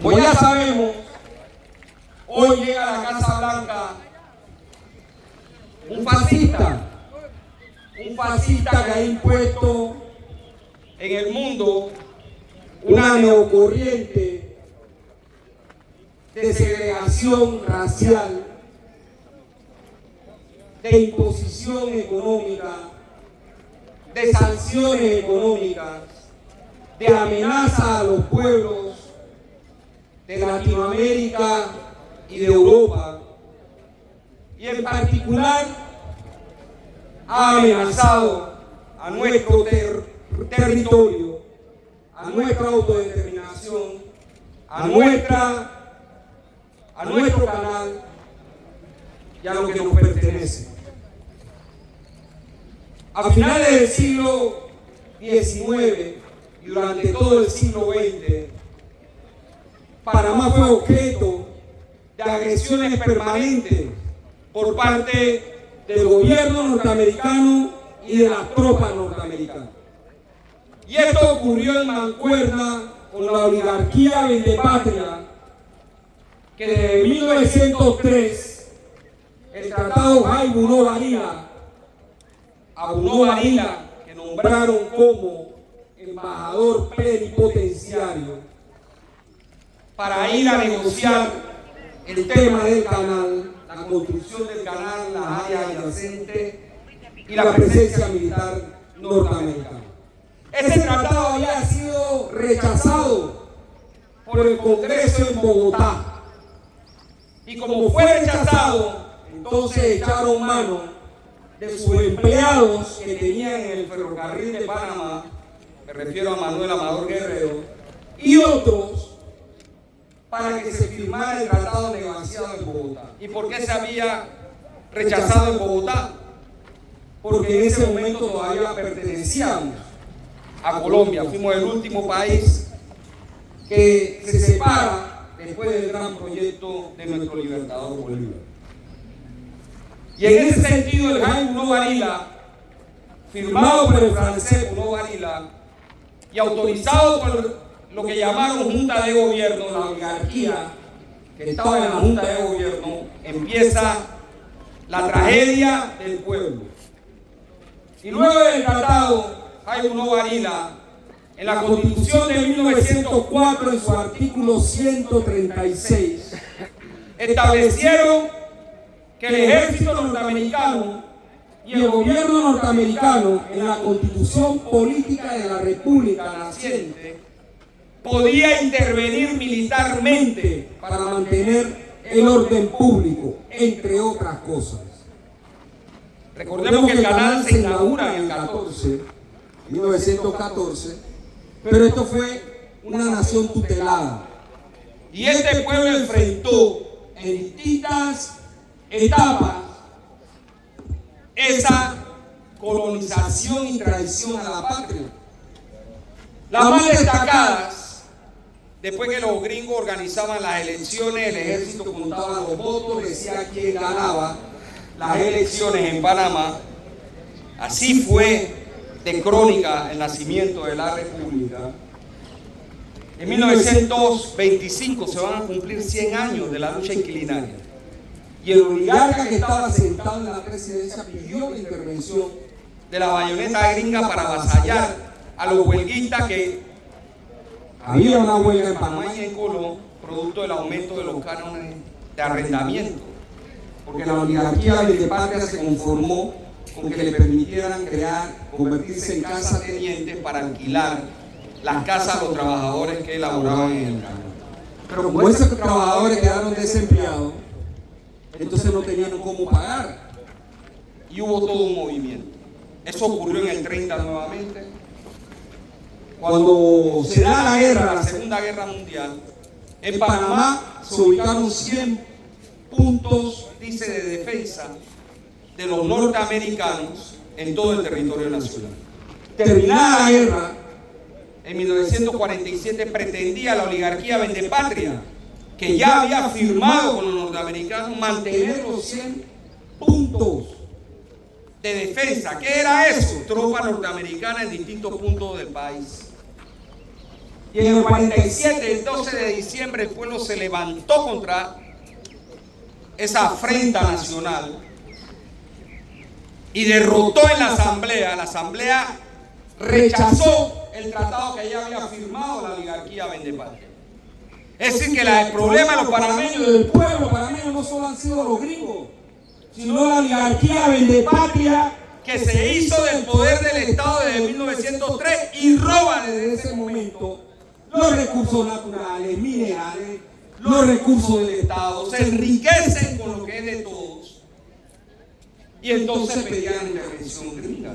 Como ya sabemos, hoy llega a la Casa Blanca un fascista que ha impuesto en el mundo una neocorriente de segregación racial, de imposición económica, de sanciones económicas, de amenaza a los pueblos de Latinoamérica y de Europa, y en particular ha amenazado a nuestro territorio, a nuestra autodeterminación, a nuestro canal y a lo que nos pertenece. A finales del siglo XIX y durante todo el siglo XX, Panamá fue objeto de agresiones permanentes por parte del gobierno norteamericano y de las tropas norteamericanas. Y esto ocurrió en mancuerna con la oligarquía vendepatria, que desde 1903 el tratado Jaibuno Varila, a Bruno Varila, que nombraron como embajador plenipotenciario para ir a negociar el tema del canal, la construcción del canal, las áreas adyacentes y la presencia militar norteamericana. Ese tratado había sido rechazado por el Congreso en Bogotá, y como fue rechazado, entonces echaron mano de sus empleados que tenían en el ferrocarril de Panamá, me refiero a Manuel Amador Guerrero, y otros, para que se firmara el tratado negociado en Bogotá. ¿Y por qué se había rechazado en Bogotá? Porque en ese momento todavía pertenecíamos a Colombia. Fuimos el último país que se separa después del gran proyecto de nuestro libertador Bolívar. Y en ese sentido, el Jaibuno Varila, firmado por el francés Bruno Varila y autorizado por lo que llamaron Junta de Gobierno, la oligarquía que estaba en la Junta de Gobierno, empieza la tragedia del pueblo. Y luego del tratado Jaibuno Varila, en la Constitución de 1904, en su artículo 136, establecieron que el ejército norteamericano y el gobierno norteamericano, en la Constitución Política de la República naciente, podía intervenir militarmente para mantener el orden público, entre otras cosas. Recordemos que el canal se inaugura en el 1914, pero esto fue una nación tutelada. Y este pueblo enfrentó en distintas etapas esa colonización y traición a la patria. Las más destacadas, después que los gringos organizaban las elecciones, el ejército contaba los votos, decía quién ganaba las elecciones en Panamá. Así fue de crónica el nacimiento de la República. En 1925 se van a cumplir 100 años de la lucha inquilinaria. Y el oligarca que estaba sentado en la presidencia pidió la intervención de la bayoneta gringa para avasallar a los huelguistas, que había una huelga en Panamá y en Colón, producto del aumento de los cánones de arrendamiento, porque la oligarquía vendepatria se conformó con que le permitieran convertirse en casa tenientes para alquilar las casas a los trabajadores que laboraban en el canal. Pero como esos trabajadores quedaron desempleados, entonces no tenían cómo pagar, y hubo todo un movimiento. Eso ocurrió en el 30 nuevamente. Cuando se da la guerra, la Segunda Guerra Mundial, en Panamá se ubicaron 100 puntos, dice, de defensa de los norteamericanos en todo el territorio nacional. Terminada la guerra, en 1947 pretendía la oligarquía vendepatria, que ya había firmado con los norteamericanos, mantener los 100 puntos de defensa. ¿Qué era eso? Tropas norteamericanas en distintos puntos del país. Y en el 47, el 12 de diciembre, el pueblo se levantó contra esa afrenta nacional y derrotó en la asamblea. La asamblea rechazó el tratado que ya había firmado la oligarquía vendepatria. Es decir, que el problema de los panameños, del pueblo panameño, no solo han sido los gringos, sino la oligarquía vendepatria que se hizo del poder del Estado desde 1903 y roba desde ese momento los recursos naturales, minerales, los recursos del Estado, se enriquecen con lo que es de todos. Y entonces pedían intervención gringa.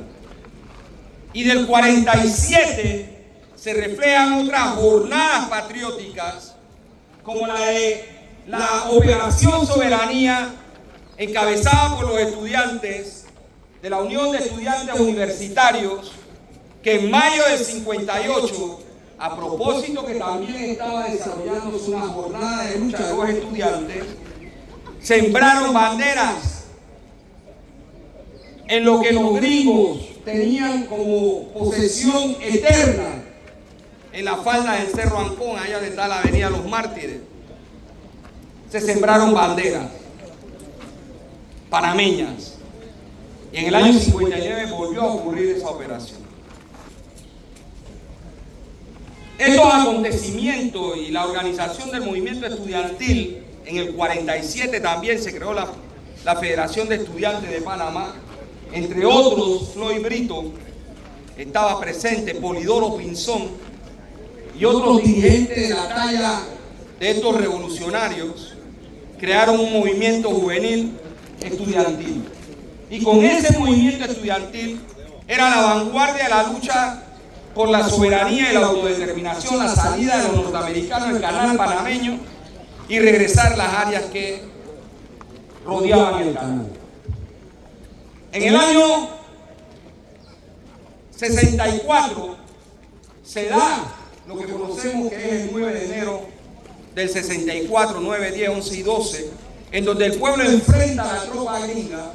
Y del 47 se reflejan otras jornadas patrióticas, como la de la Operación Soberanía, encabezada por los estudiantes de la Unión de Estudiantes Universitarios, que en mayo del 58, a propósito que también estaba desarrollándose una jornada de lucha de los estudiantes, sembraron banderas en lo que los gringos tenían como posesión eterna en la falda del Cerro Ancón, allá donde está la Avenida Los Mártires. Se sembraron banderas panameñas. Y en el año 59 volvió a ocurrir esa operación. Estos acontecimientos y la organización del movimiento estudiantil, en el 47 también se creó la Federación de Estudiantes de Panamá. Entre otros, Floyd Brito estaba presente, Polidoro Pinzón y otros dirigentes de la talla de estos revolucionarios crearon un movimiento juvenil estudiantil. Y con ese movimiento estudiantil era la vanguardia de la lucha por la soberanía y la autodeterminación, la salida de los norteamericanos del canal panameño y regresar las áreas que rodeaban el canal. En el año 64 se da lo que conocemos que es el 9 de enero del 64, 9, 10, 11 y 12, en donde el pueblo enfrenta a la tropa gringa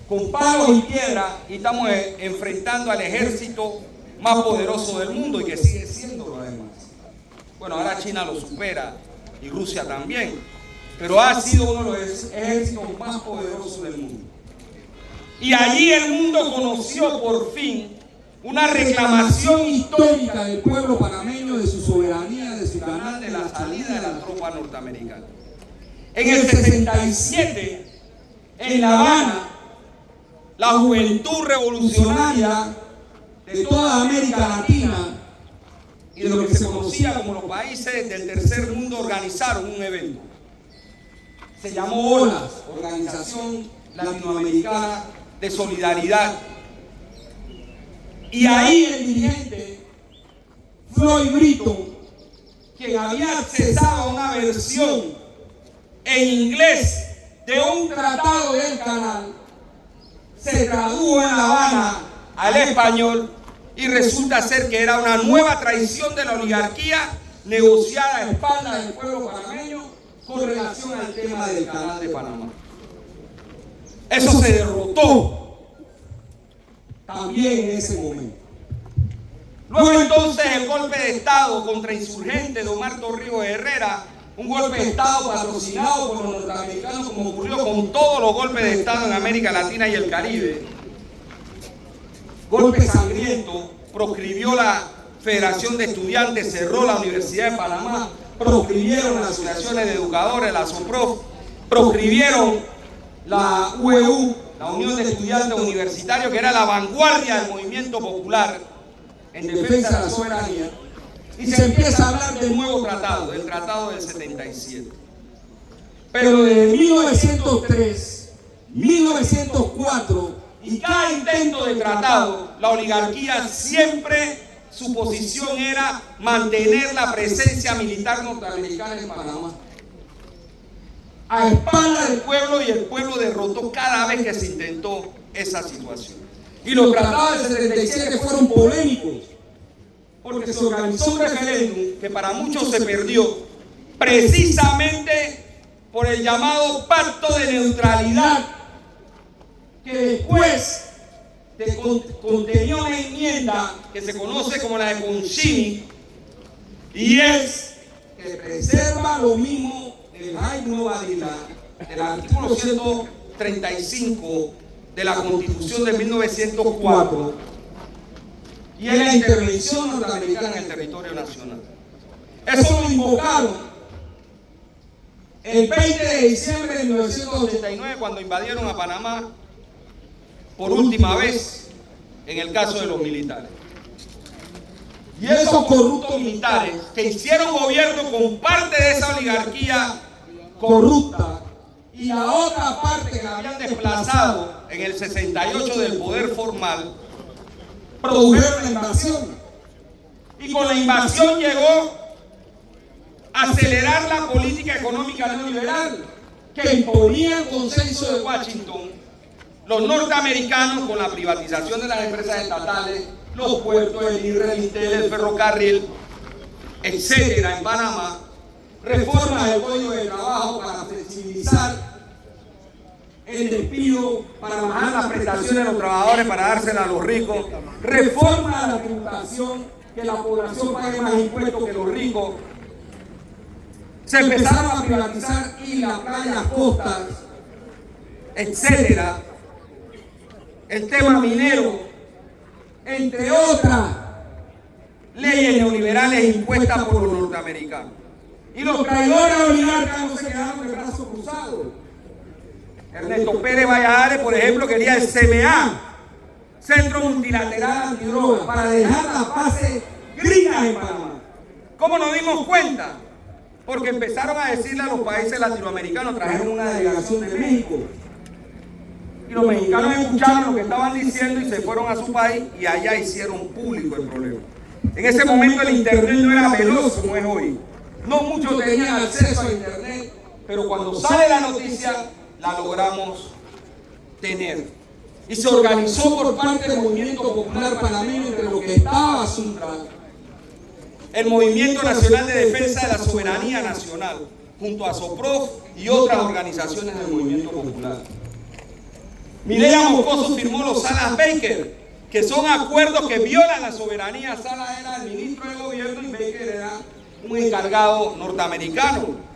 con palos y piedras, y estamos enfrentando al ejército más poderoso del mundo y que sigue siendo lo demás. Bueno, ahora China lo supera y Rusia también, pero ha sido uno de los ejércitos más poderosos del mundo. Y allí el mundo conoció por fin una reclamación histórica del pueblo panameño de su soberanía, de su canal, de la salida de la tropa norteamericana. En el 67, en La Habana, la juventud revolucionaria de toda América Latina y de lo que se conocía como los países del tercer mundo organizaron un evento. Se llamó OLAS, Organización Latinoamericana de Solidaridad. Y ahí el dirigente Floyd Brito, quien había accesado a una versión en inglés de un tratado del canal, se tradujo en La Habana al español y resulta ser que era una nueva traición de la oligarquía negociada a espaldas del pueblo panameño con relación al tema del canal de Panamá. Eso se derrotó también en ese momento. Luego entonces el golpe de Estado contra insurgentes de Omar Torrijos Herrera, un golpe de Estado patrocinado por los norteamericanos, como ocurrió con todos los golpes de Estado en América Latina y el Caribe. Golpe sangriento, proscribió la Federación de Estudiantes, cerró la Universidad de Panamá, proscribieron las asociaciones de educadores, la SOPROF, proscribieron la UEU, la Unión de Estudiantes Universitarios, que era la vanguardia del movimiento popular en defensa de la soberanía. Y se empieza a hablar del nuevo tratado, del tratado del 77. Pero desde 1903, 1904 y cada intento de tratado, la oligarquía siempre su posición era mantener la presencia militar norteamericana en Panamá, a espaldas del pueblo, y el pueblo derrotó cada vez que se intentó esa situación. Y los tratados del 77 fueron polémicos, porque se organizó un referéndum que para muchos se perdió, precisamente por el llamado Pacto de Neutralidad, que después contenía una enmienda que se conoce como la de Concini, y es que preserva lo mismo el Jaime Bobadilla del artículo 135 de la Constitución de 1904 y es la intervención norteamericana en el territorio nacional. Eso lo invocaron el 20 de diciembre de 1989 cuando invadieron a Panamá por última vez en el caso de los militares. Y esos corruptos militares que hicieron gobierno con parte de esa oligarquía corrupta y la otra parte que la habían desplazado en el 68 del poder formal, produjeron la invasión. Y con la invasión llegó a acelerar la política económica neoliberal que imponía el consenso de Washington, los norteamericanos con la privatización de las empresas estatales, los puertos, el IRRE, el INTEL, el ferrocarril, etcétera, en Panamá, reformas del Código de Trabajo para flexibilizar el despido, para bajar las prestaciones de los trabajadores, para dárselas a los ricos, reforma de la tributación, que la población pague más impuestos que los ricos. Se empezaron a privatizar islas, playas, costas, etcétera. El tema minero, entre otras leyes neoliberales impuestas por los norteamericanos. Y los traidores oligarcas no se quedaron de brazos cruzados. Ernesto Pérez Valladares, por ejemplo, quería el CMA, Centro Multilateral Antidrogas, para dejar las bases gringas en Panamá. ¿Cómo nos dimos cuenta? Porque empezaron a decirle a los países latinoamericanos, trajeron una delegación de México. Y los mexicanos escucharon lo que estaban diciendo y se fueron a su país y allá hicieron público el problema. En ese momento el internet no era veloz como es hoy. No muchos tenían acceso a internet, pero cuando sale la noticia la logramos tener. Y se organizó por parte del Movimiento Popular Panameño, entre lo que estaba Asuntra, el Movimiento Nacional de Defensa de la Soberanía Nacional, junto a SOPROF y otras organizaciones del Movimiento Popular. Mireya Moscoso firmó los Salas-Baker, que son acuerdos que violan la soberanía. Salas era el ministro de gobierno y Baker era un encargado norteamericano.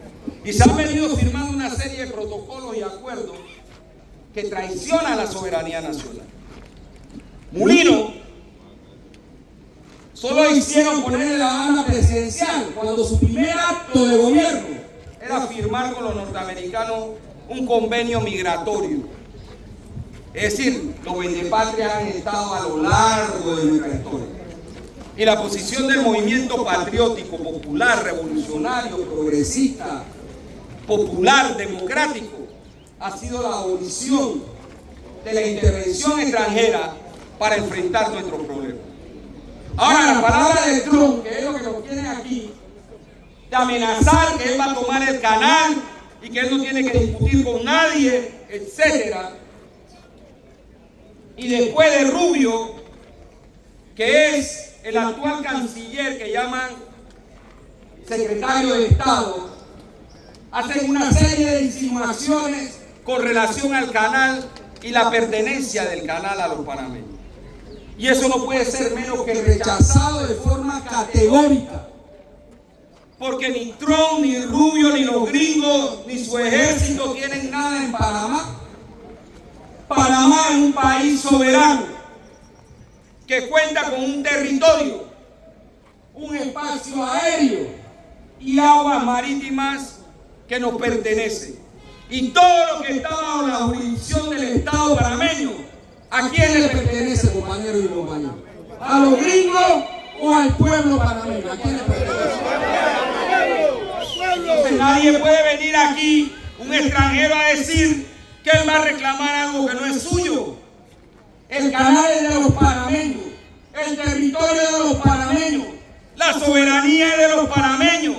Y se han venido firmando una serie de protocolos y acuerdos que traicionan la soberanía nacional. Mulino solo hicieron ponerle la banda presidencial cuando su primer acto de gobierno era firmar con los norteamericanos un convenio migratorio. Es decir, los vendepatrias han estado a lo largo de nuestra historia. Y la posición del movimiento patriótico, popular, revolucionario, progresista, popular, democrático, ha sido la abolición de la intervención extranjera para enfrentar nuestros problemas. Ahora, la palabra de Trump, que es lo que nos tiene aquí, de amenazar que él va a tomar el canal y que él no tiene que discutir con nadie, etcétera. Y después de Rubio, que es el actual canciller que llaman secretario de Estado, hacen una serie de insinuaciones con relación al canal y la pertenencia del canal a los panameños. Y eso no puede ser menos que rechazado de forma categórica. Porque ni Trump, ni Rubio, ni los gringos, ni su ejército tienen nada en Panamá. Panamá es un país soberano que cuenta con un territorio, un espacio aéreo y aguas marítimas que nos pertenecen. Y todo lo que está bajo la jurisdicción del Estado panameño, ¿a quién le pertenece, compañeros y compañeras? ¿A los gringos o al pueblo panameño? ¿A quién le pertenece? Entonces nadie puede venir aquí, un extranjero, a decir que él va a reclamar algo que no es suyo. El canal es de los panameños, el territorio es de los panameños, la soberanía es de los panameños,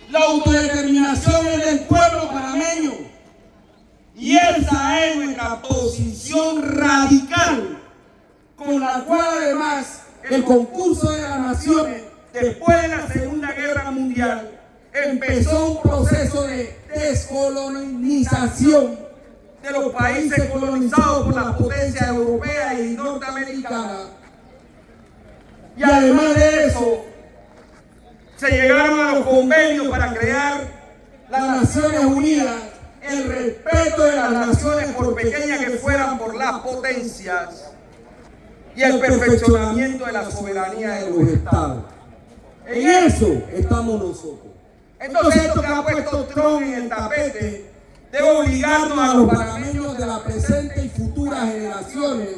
la autodeterminación es del pueblo panameño. Y esa es nuestra posición radical, con la cual además el concurso de las naciones, después de la Segunda Guerra Mundial, empezó un proceso de descolonización de los países colonizados por las potencias europeas y norteamericanas. Y además de eso, se llegaron a los convenios para crear las Naciones Unidas, el respeto de las naciones, por pequeñas que fueran, por las potencias, y el perfeccionamiento de la soberanía de los estados. En eso estamos nosotros. Entonces, esto que ha puesto Trump en el tapete debe obligarnos a los panameños de la presente y futuras generaciones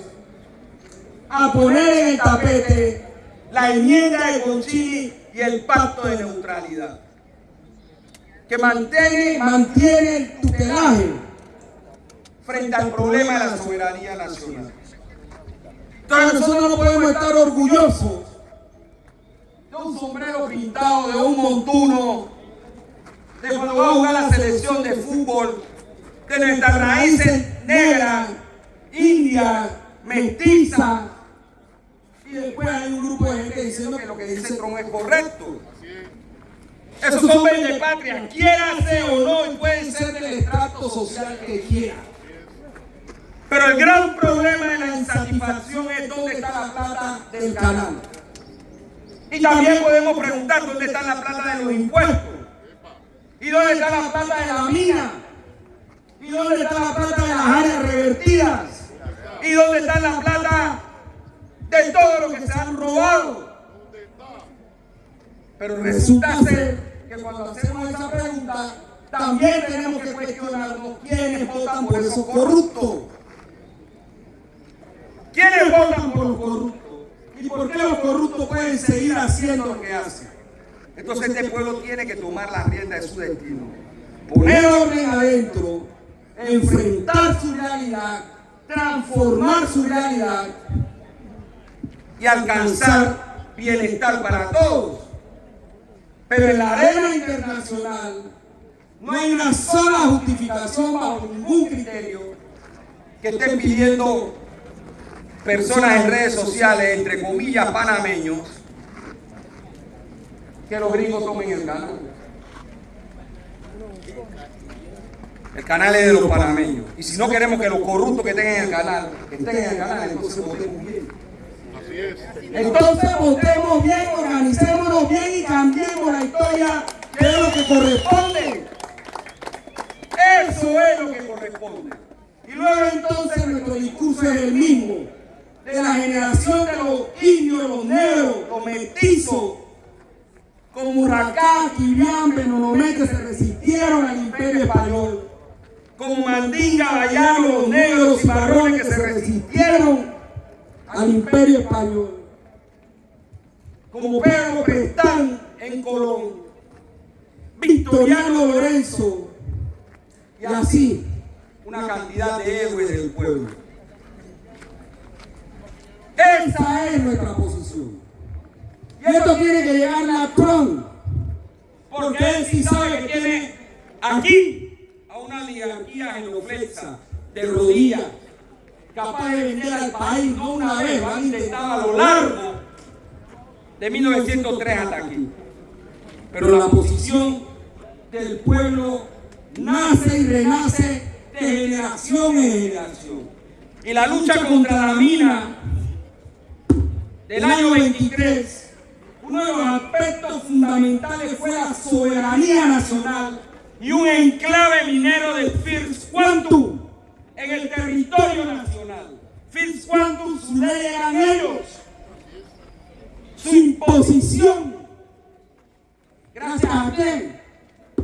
a poner en el tapete la enmienda de Concini y el pacto de neutralidad, que mantiene el tutelaje frente al problema de la soberanía nacional. Entonces, nosotros no podemos estar orgullosos de un sombrero pintado, de un montuno, de cuando va a jugar la selección de fútbol, de nuestras raíces negras, indias, mestizas, y después hay un grupo de gente diciendo que lo que dice Trump es correcto. Esos son vendepatrias, quiérase o no, y pueden ser del estrato social que quieran. Pero el gran problema de la insatisfacción es dónde está la plata del canal. Y también podemos preguntar dónde está la plata de los impuestos. ¿Y dónde está la plata de la mina? ¿Y dónde está la plata de las áreas revertidas? ¿Y dónde está la plata de todo lo que se han robado? Pero resulta ser que cuando hacemos esa pregunta, también tenemos que cuestionarnos quiénes votan por esos corruptos. ¿Quiénes votan por los corruptos? ¿Y por qué los corruptos pueden seguir haciendo lo que hacen? Entonces este pueblo tiene que tomar la rienda de su destino, poner orden adentro, enfrentar su realidad, transformar su realidad y alcanzar bienestar para todos. Pero en la arena internacional no hay una sola justificación bajo ningún criterio que estén pidiendo personas en redes sociales, entre comillas, panameños, que los gringos tomen el canal. El canal es de los panameños. Y si no queremos que los corruptos que estén en el canal estén en el canal, entonces votemos bien. Así es. Entonces votemos bien, organicémonos bien y cambiemos la historia, que es lo que corresponde. Eso es lo que corresponde. Y luego entonces nuestro discurso es el mismo, de la generación de los indios, los negros, los mestizos, como Urracá, Quibiambe, Nonomete, se resistieron al imperio español. Como Mandinga, Bayano, los negros, los cimarrones que se resistieron al imperio español. Como Pedro Prestán en Colón, Victoriano Lorenzo, y así una cantidad de héroes del pueblo. Esa es nuestra posición. Y esto tiene que llegarle a Trump, porque él sí sabe que tiene aquí a una oligarquía genuflexa de rodillas, capaz de vender al país no una vez, lo han intentado a lo largo de 1903 hasta aquí. Pero la posición del pueblo nace y renace de generación en generación. Y la lucha contra la mina del año 23, uno de los aspectos fundamentales fue la soberanía nacional y un enclave minero de First Quantum en el territorio nacional. First Quantum, su ley eran ellos, su imposición. ¿Gracias a quién?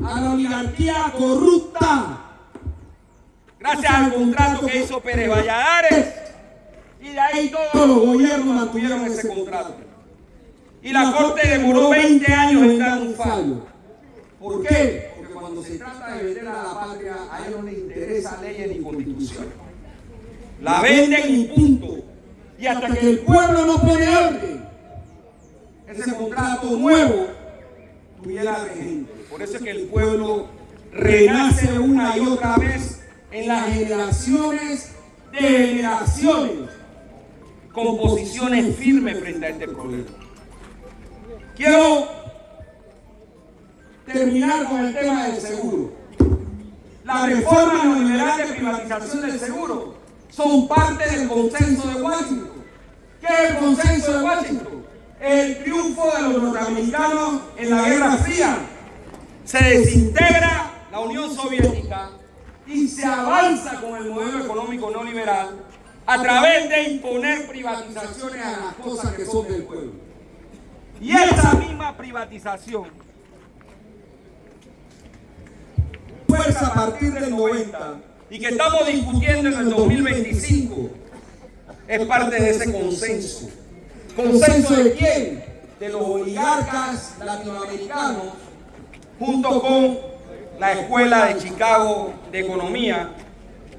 A la oligarquía corrupta. Gracias al contrato que hizo Pérez Valladares. Y de ahí todos los gobiernos mantuvieron ese contrato. Y la Corte demoró 20 años en dar un fallo. ¿Por qué? Porque cuando se trata de vender a la patria, a ellos no les interesa leyes ni constitución. La venden y punto. Y hasta que el pueblo no pone orden, ese contrato nuevo tuviera regente. Por eso es que el pueblo renace una y otra vez en las generaciones de generaciones, con posiciones firmes frente a este problema. Quiero terminar con el tema del seguro. La reforma neoliberal de privatización del seguro son parte del consenso de Washington. ¿Qué es el consenso de Washington? el triunfo de los norteamericanos en la Guerra Fría. Se desintegra la Unión Soviética y se avanza con el modelo económico neoliberal a través de imponer privatizaciones a las cosas que son del pueblo. Y esa misma privatización, fuerza a partir del 90 y que estamos discutiendo en el 2025, es parte de ese consenso. ¿Consenso de quién? De los oligarcas latinoamericanos, junto con la Escuela de Chicago de Economía,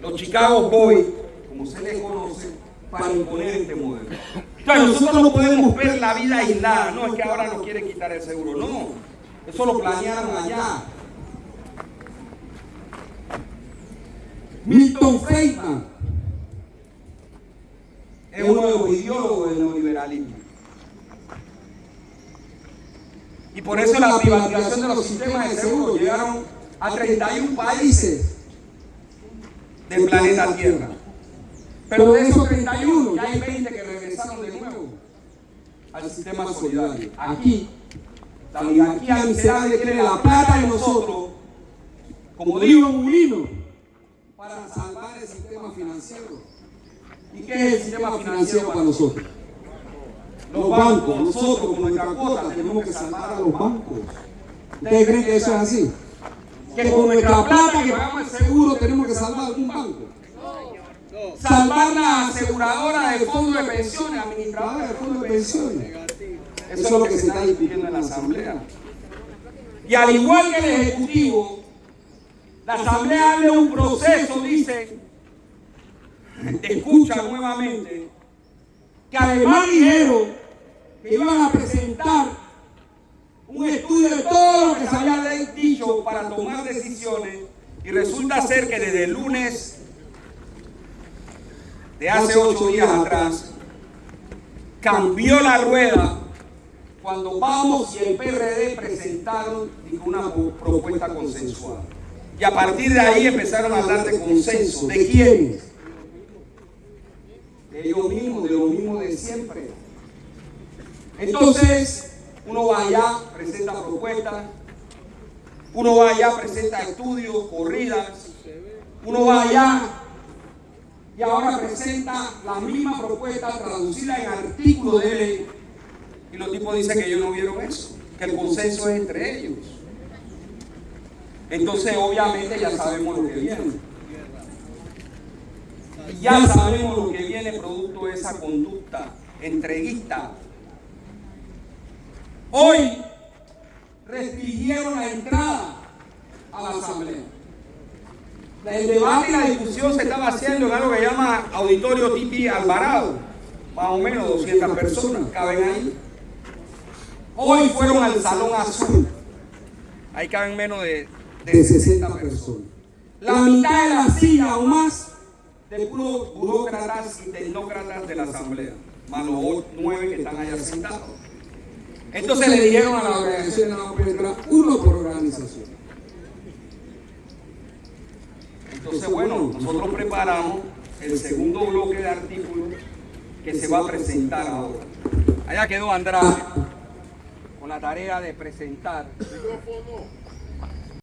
los Chicago Boys, como se les conoce, para imponer este modelo. Claro, nosotros no podemos ver la vida aislada. No es que ahora nos quieren quitar el seguro, no. Eso lo planearon allá. Milton Friedman es uno de los ideólogos del neoliberalismo. Y por eso la privatización de los sistemas de seguro llegaron a 31 países del planeta Tierra. Pero de esos 31 ya hay 20 que regresaron de nuevo al sistema solidario. Aquí, la oligarquía miserable quiere la plata de nosotros, como dijo Mulino, para salvar el sistema financiero. ¿Y qué es el sistema financiero para nosotros? Los bancos. Nosotros con nuestra cuota tenemos que salvar a los bancos. ¿Ustedes creen que eso es así? Que con nuestra plata que pagamos el seguro tenemos que salvar algún banco. Salvar la aseguradora de fondos de pensiones, administradora de fondos de pensiones. Eso es lo que se está discutiendo en la Asamblea. Y al igual que el Ejecutivo, la Asamblea abre un proceso, dice, escucha nuevamente, que además dijeron que iban a presentar un estudio de todo lo que se había dicho para tomar decisiones, y resulta ser que desde el lunes de hace 8 días atrás cambió la rueda cuando Vamos y el PRD presentaron una propuesta consensuada. Y a partir de ahí empezaron a hablar de consenso. ¿De quiénes? De ellos mismos, de lo mismo de siempre. Entonces, uno va allá, presenta propuestas, uno va allá, presenta estudios, corridas, uno va allá y ahora presenta la misma propuesta traducida en artículos de ley, y los tipos dicen que ellos no vieron eso, que el consenso es entre ellos. Entonces obviamente ya sabemos lo que viene. Ya sabemos lo que viene producto de esa conducta entreguista. Hoy restringieron la entrada a la Asamblea. El debate y la discusión se estaba haciendo en algo que llama Auditorio Tipi Alvarado. Más o menos 200 personas caben ahí. Hoy fueron al Salón Azul. Ahí caben menos de 60 personas. La mitad de la silla o más de puros burócratas y tecnócratas de la Asamblea, más los 9 que están allá sentados. Entonces le dijeron a la organización de la OPETRA, uno por organización. Entonces, bueno, nosotros preparamos el segundo bloque de artículos que se va a presentar ahora. Allá quedó Andrade con la tarea de presentar